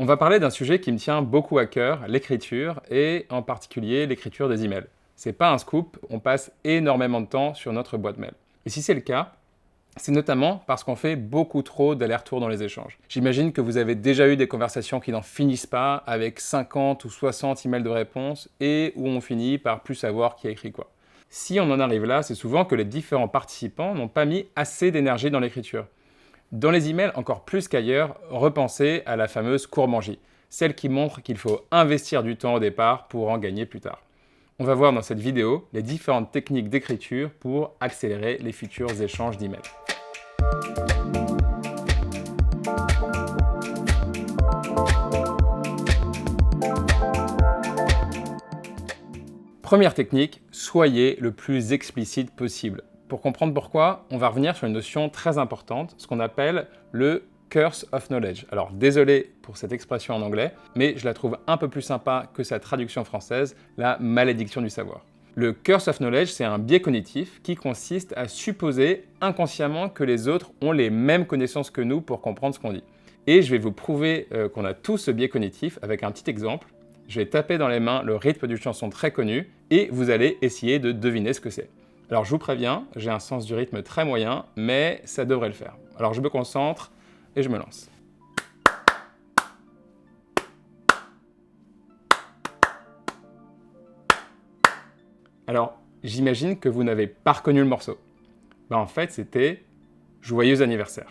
On va parler d'un sujet qui me tient beaucoup à cœur, l'écriture, et en particulier l'écriture des emails. C'est pas un scoop, on passe énormément de temps sur notre boîte mail. Et si c'est le cas, c'est notamment parce qu'on fait beaucoup trop d'allers-retours dans les échanges. J'imagine que vous avez déjà eu des conversations qui n'en finissent pas, avec 50 ou 60 emails de réponse, et où on finit par plus savoir qui a écrit quoi. Si on en arrive là, c'est souvent que les différents participants n'ont pas mis assez d'énergie dans l'écriture. Dans les emails, encore plus qu'ailleurs, repensez à la fameuse courbe en J, celle qui montre qu'il faut investir du temps au départ pour en gagner plus tard. On va voir dans cette vidéo les différentes techniques d'écriture pour accélérer les futurs échanges d'emails. Première technique, soyez le plus explicite possible. Pour comprendre pourquoi, on va revenir sur une notion très importante, ce qu'on appelle le curse of knowledge. Alors désolé pour cette expression en anglais, mais je la trouve un peu plus sympa que sa traduction française, la malédiction du savoir. Le curse of knowledge, c'est un biais cognitif qui consiste à supposer inconsciemment que les autres ont les mêmes connaissances que nous pour comprendre ce qu'on dit. Et je vais vous prouver qu'on a tous ce biais cognitif avec un petit exemple. Je vais taper dans les mains le rythme d'une chanson très connue et vous allez essayer de deviner ce que c'est. Alors je vous préviens, j'ai un sens du rythme très moyen, mais ça devrait le faire. Alors je me concentre et je me lance. Alors j'imagine que vous n'avez pas reconnu le morceau. En fait c'était « Joyeux anniversaire ».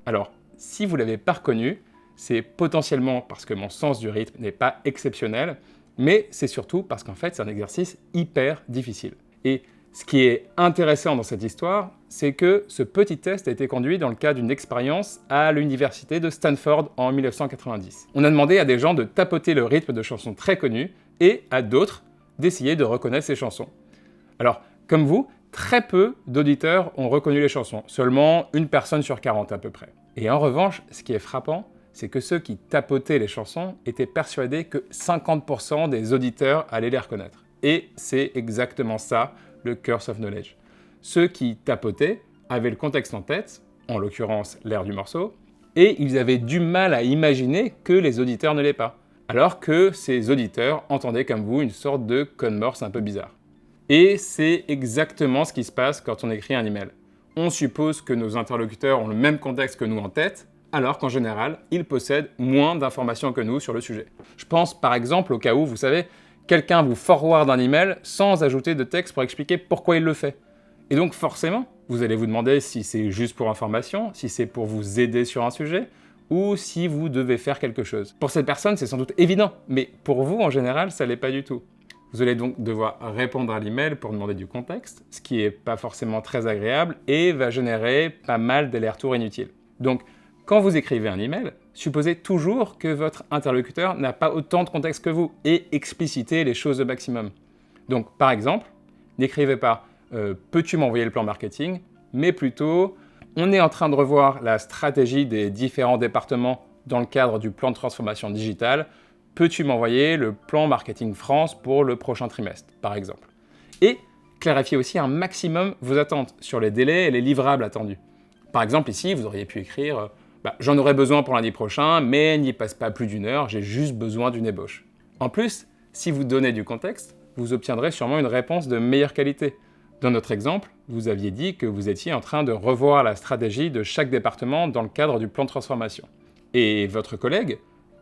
Alors, si vous ne l'avez pas reconnu, c'est potentiellement parce que mon sens du rythme n'est pas exceptionnel, mais c'est surtout parce qu'en fait, c'est un exercice hyper difficile. Et ce qui est intéressant dans cette histoire, c'est que ce petit test a été conduit dans le cadre d'une expérience à l'université de Stanford en 1990. On a demandé à des gens de tapoter le rythme de chansons très connues et à d'autres d'essayer de reconnaître ces chansons. Alors, comme vous, très peu d'auditeurs ont reconnu les chansons, seulement une personne sur 40 à peu près. Et en revanche, ce qui est frappant, c'est que ceux qui tapotaient les chansons étaient persuadés que 50% des auditeurs allaient les reconnaître. Et c'est exactement ça, le curse of knowledge. Ceux qui tapotaient avaient le contexte en tête, en l'occurrence l'air du morceau, et ils avaient du mal à imaginer que les auditeurs ne l'aient pas, alors que ces auditeurs entendaient comme vous une sorte de code morse un peu bizarre. Et c'est exactement ce qui se passe quand on écrit un email. On suppose que nos interlocuteurs ont le même contexte que nous en tête, alors qu'en général, ils possèdent moins d'informations que nous sur le sujet. Je pense par exemple au cas où, vous savez, quelqu'un vous forward un email sans ajouter de texte pour expliquer pourquoi il le fait. Et donc forcément, vous allez vous demander si c'est juste pour information, si c'est pour vous aider sur un sujet, ou si vous devez faire quelque chose. Pour cette personne, c'est sans doute évident, mais pour vous, en général, ça ne l'est pas du tout. Vous allez donc devoir répondre à l'email pour demander du contexte, ce qui n'est pas forcément très agréable et va générer pas mal d'allers-retours inutiles. Donc, quand vous écrivez un email, supposez toujours que votre interlocuteur n'a pas autant de contexte que vous et explicitez les choses au maximum. Donc, par exemple, n'écrivez pas « Peux-tu m'envoyer le plan marketing ?» mais plutôt « On est en train de revoir la stratégie des différents départements dans le cadre du plan de transformation digitale. Peux-tu m'envoyer le plan marketing France pour le prochain trimestre ?» par exemple. Et clarifiez aussi un maximum vos attentes sur les délais et les livrables attendus. Par exemple, ici, vous auriez pu écrire j'en aurai besoin pour lundi prochain, mais n'y passe pas plus d'1 heure, j'ai juste besoin d'une ébauche. En plus, si vous donnez du contexte, vous obtiendrez sûrement une réponse de meilleure qualité. Dans notre exemple, vous aviez dit que vous étiez en train de revoir la stratégie de chaque département dans le cadre du plan de transformation. Et votre collègue,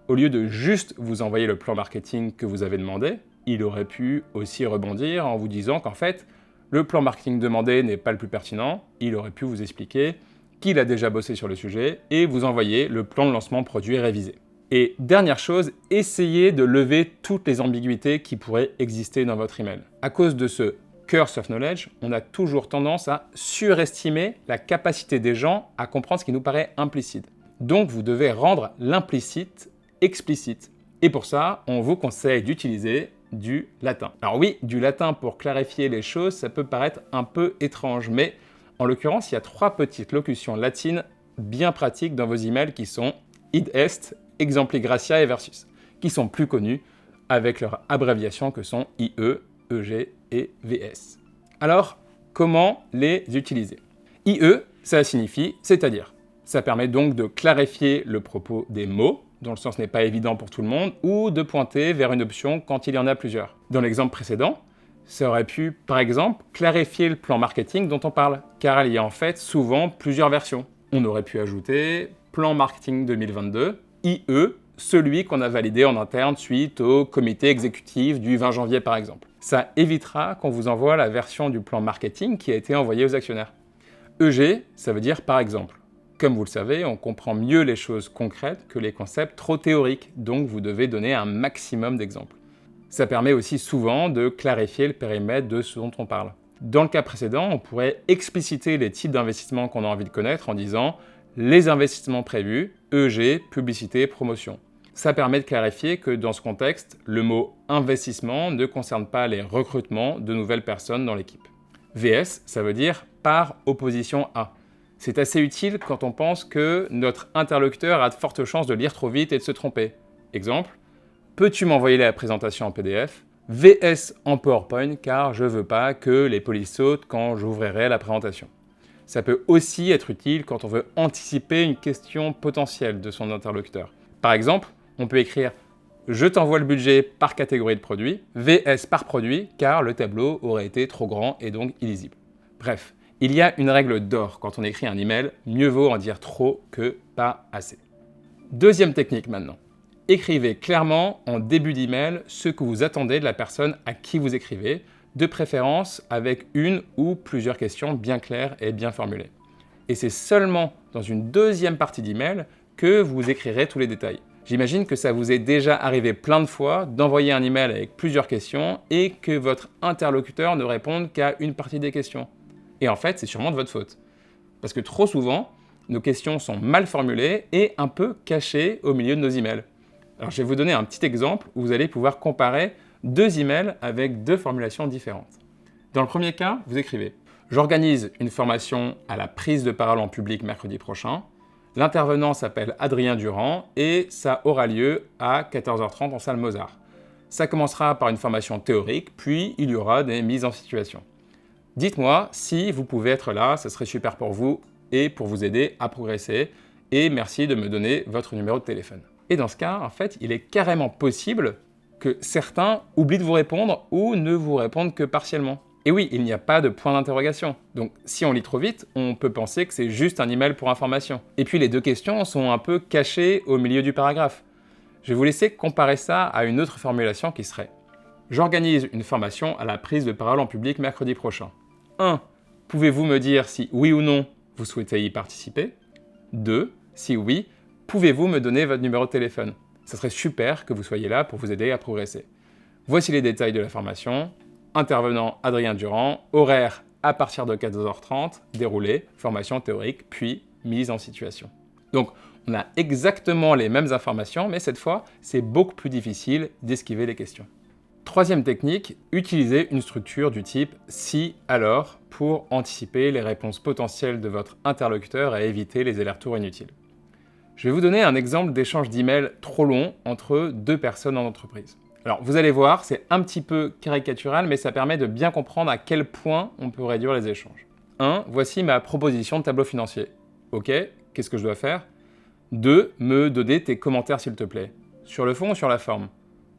au lieu de juste vous envoyer le plan marketing que vous avez demandé, il aurait pu aussi rebondir en vous disant qu'en fait, le plan marketing demandé n'est pas le plus pertinent, il aurait pu vous expliquer qu'il a déjà bossé sur le sujet et vous envoyer le plan de lancement produit révisé. Et dernière chose, essayez de lever toutes les ambiguïtés qui pourraient exister dans votre email. À cause de ce curse of knowledge, on a toujours tendance à surestimer la capacité des gens à comprendre ce qui nous paraît implicite. Donc vous devez rendre l'implicite explicite. Et pour ça, on vous conseille d'utiliser du latin. Alors oui, du latin pour clarifier les choses, ça peut paraître un peu étrange, mais en l'occurrence, il y a 3 petites locutions latines bien pratiques dans vos emails qui sont id est, exempli gratia et versus, qui sont plus connues avec leurs abréviations que sont IE, EG et VS. Alors, comment les utiliser? IE, ça signifie c'est-à-dire. Ça permet donc de clarifier le propos des mots, dont le sens n'est pas évident pour tout le monde, ou de pointer vers une option quand il y en a plusieurs. Dans l'exemple précédent, ça aurait pu, par exemple, clarifier le plan marketing dont on parle, car il y a en fait souvent plusieurs versions. On aurait pu ajouter plan marketing 2022, IE, celui qu'on a validé en interne suite au comité exécutif du 20 janvier par exemple. Ça évitera qu'on vous envoie la version du plan marketing qui a été envoyée aux actionnaires. EG, ça veut dire par exemple. Comme vous le savez, on comprend mieux les choses concrètes que les concepts trop théoriques, donc vous devez donner un maximum d'exemples. Ça permet aussi souvent de clarifier le périmètre de ce dont on parle. Dans le cas précédent, on pourrait expliciter les types d'investissements qu'on a envie de connaître en disant « les investissements prévus, EG, publicité, promotion ». Ça permet de clarifier que dans ce contexte, le mot « investissement » ne concerne pas les recrutements de nouvelles personnes dans l'équipe. VS, ça veut dire « par opposition à ». C'est assez utile quand on pense que notre interlocuteur a de fortes chances de lire trop vite et de se tromper. Exemple, peux-tu m'envoyer la présentation en PDF? VS en PowerPoint car je ne veux pas que les polices sautent quand j'ouvrirai la présentation. Ça peut aussi être utile quand on veut anticiper une question potentielle de son interlocuteur. Par exemple, on peut écrire « Je t'envoie le budget par catégorie de produits, VS par produit car le tableau aurait été trop grand et donc illisible. » Bref, il y a une règle d'or quand on écrit un email, mieux vaut en dire trop que pas assez. Deuxième technique maintenant. Écrivez clairement en début d'email ce que vous attendez de la personne à qui vous écrivez, de préférence avec une ou plusieurs questions bien claires et bien formulées. Et c'est seulement dans une deuxième partie d'email que vous écrirez tous les détails. J'imagine que ça vous est déjà arrivé plein de fois d'envoyer un email avec plusieurs questions et que votre interlocuteur ne réponde qu'à une partie des questions. Et en fait, c'est sûrement de votre faute. Parce que trop souvent, nos questions sont mal formulées et un peu cachées au milieu de nos emails. Alors, je vais vous donner un petit exemple où vous allez pouvoir comparer deux emails avec deux formulations différentes. Dans le premier cas, vous écrivez « J'organise une formation à la prise de parole en public mercredi prochain. L'intervenant s'appelle Adrien Durand et ça aura lieu à 14h30 en salle Mozart. Ça commencera par une formation théorique, puis il y aura des mises en situation. Dites-moi si vous pouvez être là, ce serait super pour vous et pour vous aider à progresser. Et merci de me donner votre numéro de téléphone. » Et dans ce cas, en fait, il est carrément possible que certains oublient de vous répondre ou ne vous répondent que partiellement. Et oui, il n'y a pas de point d'interrogation. Donc, si on lit trop vite, on peut penser que c'est juste un email pour information. Et puis, les deux questions sont un peu cachées au milieu du paragraphe. Je vais vous laisser comparer ça à une autre formulation qui serait « J'organise une formation à la prise de parole en public mercredi prochain. 1. Pouvez-vous me dire si oui ou non vous souhaitez y participer? 2. Si oui, pouvez-vous me donner votre numéro de téléphone? Ça serait super que vous soyez là pour vous aider à progresser. Voici les détails de la formation. Intervenant Adrien Durand, horaire à partir de 14h30, déroulé, formation théorique, puis mise en situation. » Donc, on a exactement les mêmes informations, mais cette fois, c'est beaucoup plus difficile d'esquiver les questions. Troisième technique, utilisez une structure du type « si, alors » pour anticiper les réponses potentielles de votre interlocuteur et éviter les allers-retours inutiles. Je vais vous donner un exemple d'échange d'emails trop long entre deux personnes en entreprise. Alors, vous allez voir, c'est un petit peu caricatural, mais ça permet de bien comprendre à quel point on peut réduire les échanges. 1. Voici ma proposition de tableau financier. Ok, qu'est-ce que je dois faire? 2. Me donner tes commentaires s'il te plaît. Sur le fond ou sur la forme?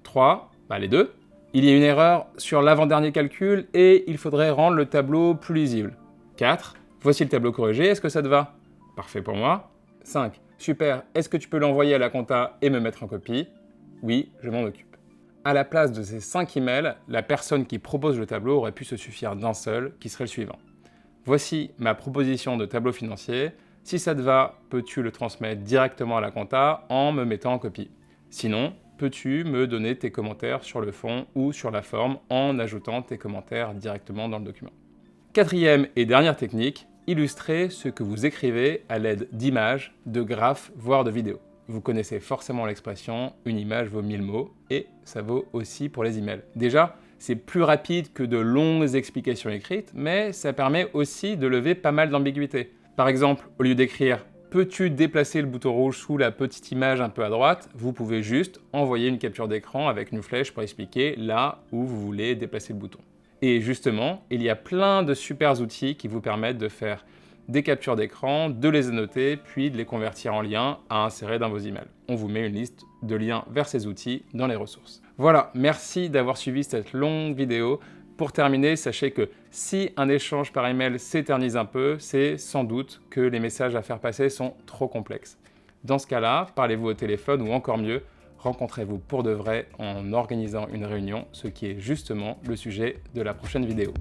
3. Les deux. Il y a une erreur sur l'avant-dernier calcul et il faudrait rendre le tableau plus lisible. 4. Voici le tableau corrigé, est-ce que ça te va? Parfait pour moi. 5. Super, est-ce que tu peux l'envoyer à la compta et me mettre en copie? Oui, je m'en occupe. À la place de ces 5 emails, la personne qui propose le tableau aurait pu se suffire d'un seul, qui serait le suivant. Voici ma proposition de tableau financier. Si ça te va, peux-tu le transmettre directement à la compta en me mettant en copie? Sinon, peux-tu me donner tes commentaires sur le fond ou sur la forme en ajoutant tes commentaires directement dans le document? Quatrième et dernière technique, illustrez ce que vous écrivez à l'aide d'images, de graphes, voire de vidéos. Vous connaissez forcément l'expression « une image vaut 1000 mots » et ça vaut aussi pour les emails. Déjà, c'est plus rapide que de longues explications écrites, mais ça permet aussi de lever pas mal d'ambiguïté. Par exemple, au lieu d'écrire « peux-tu déplacer le bouton rouge sous la petite image un peu à droite ?» vous pouvez juste envoyer une capture d'écran avec une flèche pour expliquer là où vous voulez déplacer le bouton. Et justement, il y a plein de super outils qui vous permettent de faire des captures d'écran, de les annoter, puis de les convertir en liens à insérer dans vos emails. On vous met une liste de liens vers ces outils dans les ressources. Voilà, merci d'avoir suivi cette longue vidéo. Pour terminer, sachez que si un échange par email s'éternise un peu, c'est sans doute que les messages à faire passer sont trop complexes. Dans ce cas-là, parlez-vous au téléphone ou encore mieux, rencontrez-vous pour de vrai en organisant une réunion, ce qui est justement le sujet de la prochaine vidéo.